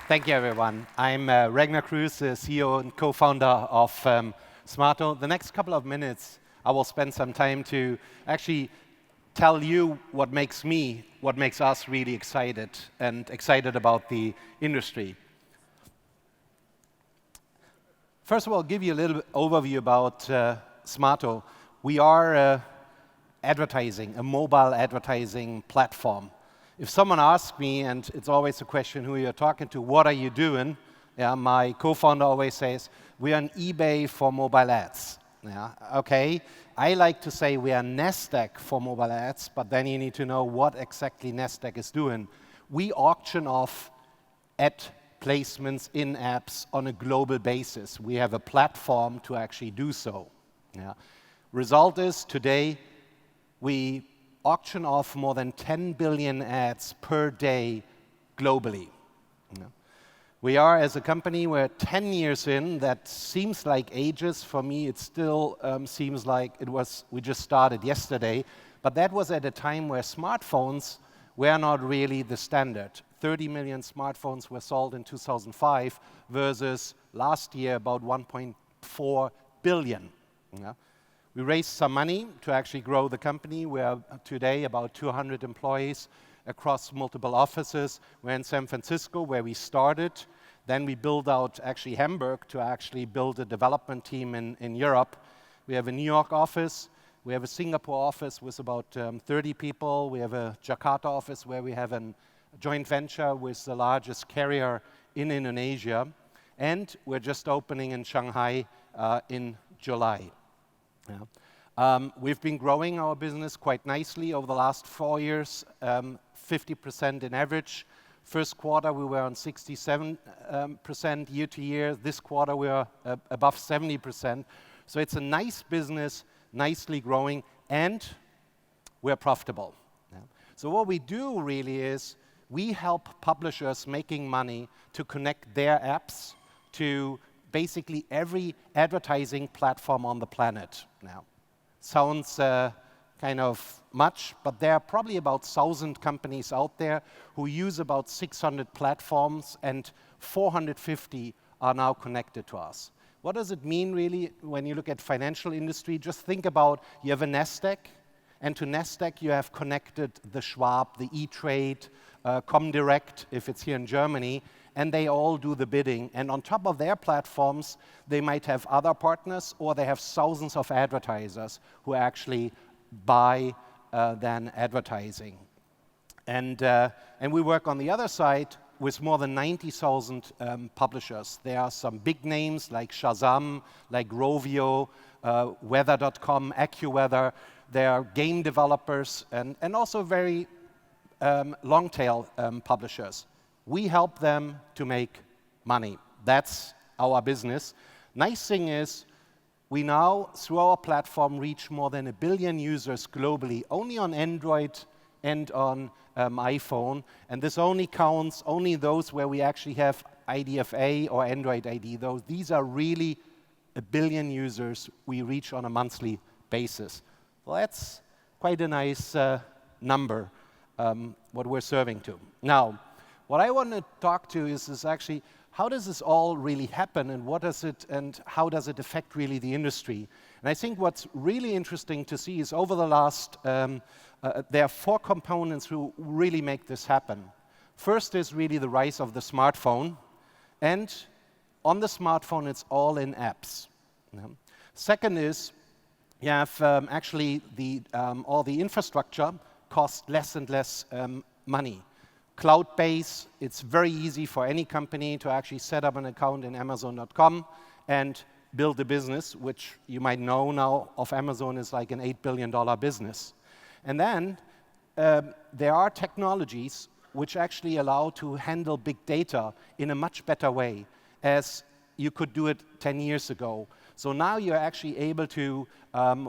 Thank you, everyone. I'm Ragnar Kruse, CEO and co-founder of Smaato. The next couple of minutes, I will spend some time to actually tell you what makes us really excited about the industry. First of all, give you a little overview about Smaato. We are advertising, a mobile advertising platform. If someone asks me, and it's always a question who you're talking to, what are you doing? Yeah, my co-founder always says, we are an eBay for mobile ads. Yeah, okay. I like to say we are NASDAQ for mobile ads, but then you need to know what exactly NASDAQ is doing. We auction off ad placements in apps on a global basis. We have a platform to actually do so. Yeah. Result is, today, we auction off more than 10 billion ads per day globally. Yeah. We are, as a company, we're 10 years in. That seems like ages. For me, it still seems like we just started yesterday. But that was at a time where smartphones were not really the standard. 30 million smartphones were sold in 2005 versus last year about 1.4 billion. Yeah. We raised some money to actually grow the company. We are today about 200 employees across multiple offices. We're in San Francisco, where we started. Then we built out actually Hamburg to actually build a development team in Europe. We have a New York office. We have a Singapore office with about 30 people. We have a Jakarta office where we have a joint venture with the largest carrier in Indonesia. And we're just opening in Shanghai in July. Yeah. We've been growing our business quite nicely over the last 4 years, 50% in average. First quarter, we were on 67% year to year. This quarter, we are above 70%. So it's a nice business, nicely growing, and we're profitable. Yeah. So what we do really is we help publishers making money to connect their apps to basically every advertising platform on the planet now. Sounds kind of much, but there are probably about 1,000 companies out there who use about 600 platforms, and 450 are now connected to us. What does it mean really when you look at financial industry? Just think about you have a NASDAQ, and to NASDAQ you have connected the Schwab, the E-Trade, Comdirect, if it's here in Germany, and they all do the bidding. And on top of their platforms, they might have other partners, or they have thousands of advertisers who actually buy then advertising. And we work on the other side with more than 90,000 publishers. There are some big names like Shazam, like Rovio, Weather.com, AccuWeather. There are game developers and also very long-tail publishers. We help them to make money. That's our business. Nice thing is, we now, through our platform, reach more than 1 billion users globally, only on Android and on iPhone. And this only counts those where we actually have IDFA or Android ID. These are really 1 billion users we reach on a monthly basis. Well, that's quite a nice number, what we're serving to. Now, what I want to talk to is actually, how does this all really happen, and how does it affect really the industry? And I think what's really interesting to see is over the last, there are 4 components who really make this happen. First is really the rise of the smartphone, and on the smartphone it's all in apps. Yeah. Second is you have actually all the infrastructure costs less and less money. Cloud-based, it's very easy for any company to actually set up an account in Amazon.com and build a business, which you might know now of Amazon is like an $8 billion business. And then there are technologies which actually allow to handle big data in a much better way, as you could do it 10 years ago. So now you're actually able to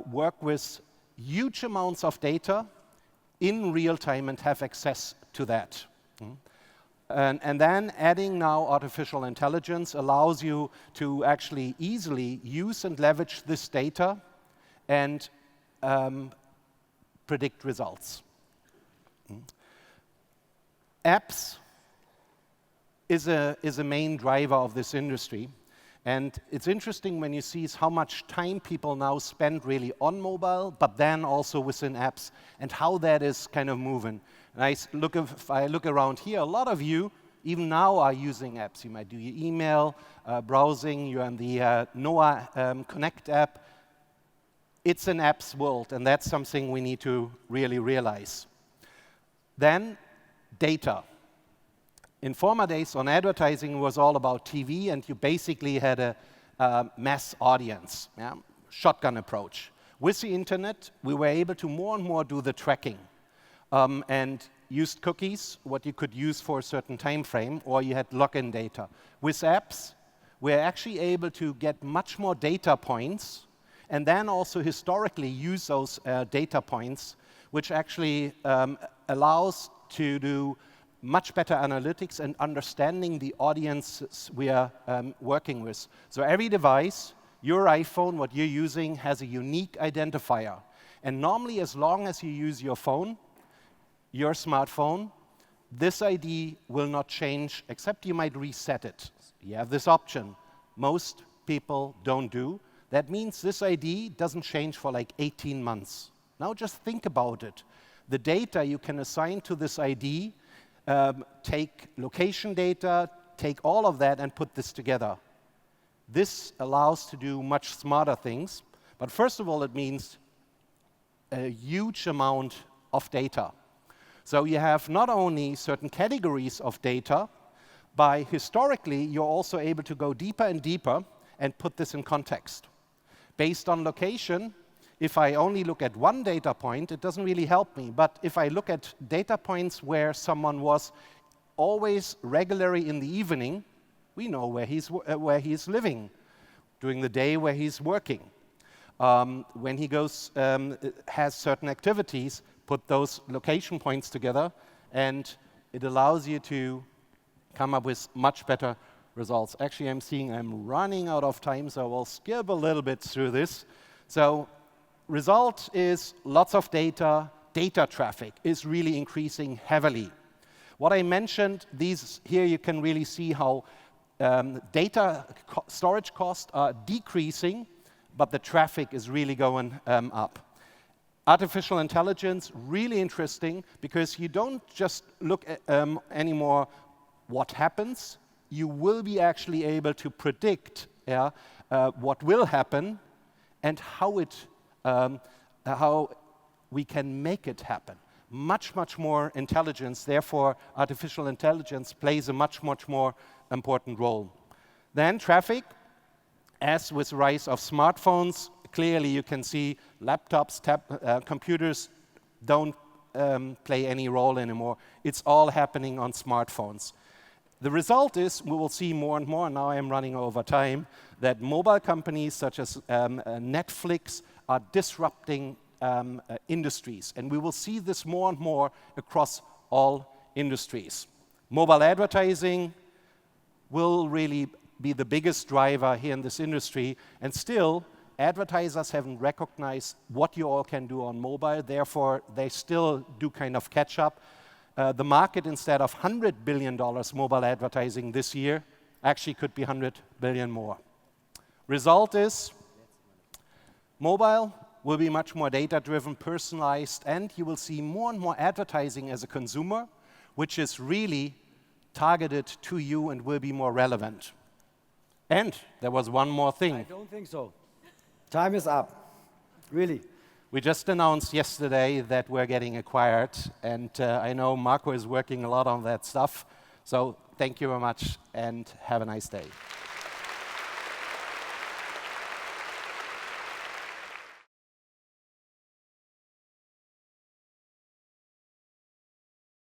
work with huge amounts of data in real time and have access to that. And then adding now artificial intelligence allows you to actually easily use and leverage this data and predict results. Apps is a main driver of this industry. And it's interesting when you see how much time people now spend really on mobile, but then also within apps, and how that is kind of moving. And if I look around here, a lot of you, even now, are using apps. You might do your email, browsing, you're on the NOAH Connect app. It's an apps world, and that's something we need to really realize. Then, data. In former days, on advertising, it was all about TV, and you basically had a mass audience, yeah? Shotgun approach. With the internet, we were able to more and more do the tracking, and used cookies, what you could use for a certain time frame, or you had login data. With apps, we're actually able to get much more data points, and then also historically use those data points, which actually allows to do much better analytics and understanding the audiences we are working with. So every device, your iPhone, what you're using, has a unique identifier. And normally, as long as you use your phone, your smartphone, this ID will not change, except you might reset it. You have this option. Most people don't do. That means this ID doesn't change for like 18 months. Now just think about it. The data you can assign to this ID, take location data, take all of that and put this together. This allows to do much smarter things. But first of all, it means a huge amount of data. So you have not only certain categories of data, by historically, you're also able to go deeper and deeper and put this in context. Based on location, if I only look at one data point, it doesn't really help me. But if I look at data points where someone was always regularly in the evening, we know where he's living, during the day where he's working. When he goes, has certain activities, put those location points together, and it allows you to come up with much better results. Actually, I'm running out of time, so I'll skip a little bit through this. So, result is lots of data. Data traffic is really increasing heavily. What I mentioned, here you can really see how data storage costs are decreasing, but the traffic is really going up. Artificial intelligence, really interesting, because you don't just look at anymore what happens. You will be actually able to predict what will happen and how we can make it happen. Much, much more intelligence. Therefore, artificial intelligence plays a much, much more important role. Then traffic, as with the rise of smartphones, clearly you can see laptops, computers don't play any role anymore. It's all happening on smartphones. The result is we will see more and more, and now I am running over time, that mobile companies such as Netflix are disrupting industries. And we will see this more and more across all industries. Mobile advertising will really be the biggest driver here in this industry. And still, advertisers haven't recognized what you all can do on mobile. Therefore, they still do kind of catch up. The market, instead of $100 billion mobile advertising this year, actually could be 100 billion more. Result is, mobile will be much more data-driven, personalized, and you will see more and more advertising as a consumer, which is really targeted to you and will be more relevant. And there was one more thing. I don't think so. Time is up. Really. We just announced yesterday that we're getting acquired, and I know Marco is working a lot on that stuff. So thank you very much, and have a nice day.